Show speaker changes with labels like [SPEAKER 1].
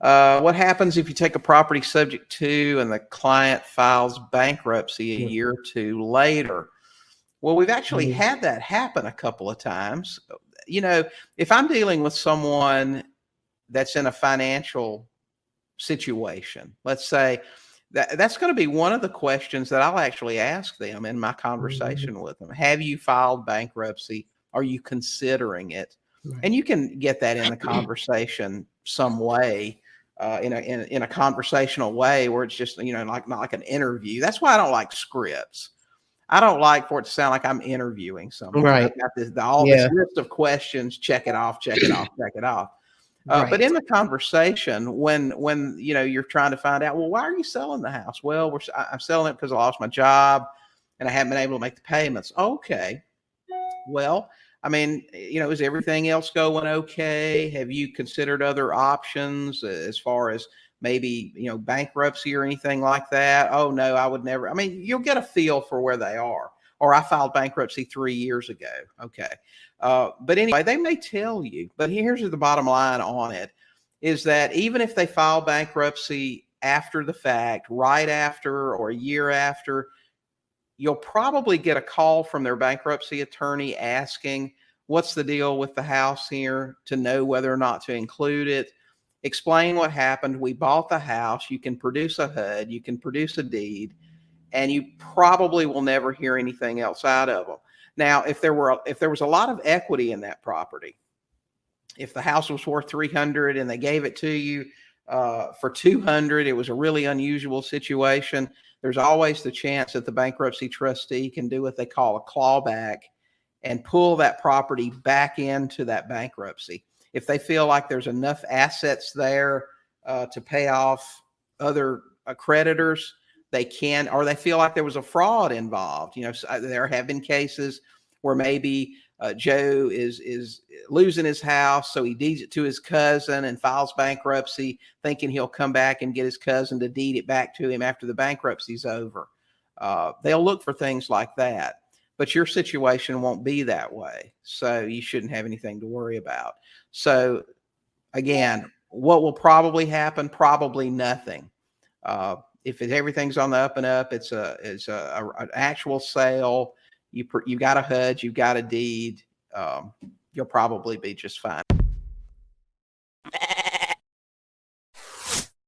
[SPEAKER 1] What happens if you take a property subject to and the client files bankruptcy a year or two later? Well, we've actually had that happen a couple of times. You know, if I'm dealing with someone that's in a financial situation, let's say that's going to be one of the questions that I'll actually ask them in my conversation with them. Have you filed bankruptcy? Are you considering it?
[SPEAKER 2] Right.
[SPEAKER 1] And you can get that in the conversation some way, in a conversational way where it's just, you know, not like an interview. That's why I don't like scripts. I don't like for it to sound like I'm interviewing someone.
[SPEAKER 2] Right.
[SPEAKER 1] I've got this list of questions, check it off, check it off, check it off. But in the conversation, when you know, you're trying to find out, well, why are you selling the house? Well, I'm selling it because I lost my job and I haven't been able to make the payments. Okay. Well, I mean, you know, is everything else going okay? Have you considered other options as far as maybe, you know, bankruptcy or anything like that? Oh, no, I would never. I mean, you'll get a feel for where they are. Or I filed bankruptcy 3 years ago. Okay. But anyway, they may tell you, but here's the bottom line on it, is that even if they file bankruptcy after the fact, right after or a year after, you'll probably get a call from their bankruptcy attorney asking, what's the deal with the house here, to know whether or not to include it. Explain what happened. We bought the house. You can produce a HUD. You can produce a deed. And you probably will never hear anything else out of them. Now, if there was a lot of equity in that property, if the house was worth 300 and they gave it to you for 200, it was a really unusual situation. There's always the chance that the bankruptcy trustee can do what they call a clawback and pull that property back into that bankruptcy. If they feel like there's enough assets there to pay off other creditors, they can, or they feel like there was a fraud involved. You know, there have been cases where maybe Joe is losing his house, so he deeds it to his cousin and files bankruptcy, thinking he'll come back and get his cousin to deed it back to him after the bankruptcy's over. They'll look for things like that, but your situation won't be that way, so you shouldn't have anything to worry about. So again, what will probably happen? Probably nothing. If everything's on the up and up, it's an actual sale. You got a HUD, you've got a deed. You'll probably be just fine.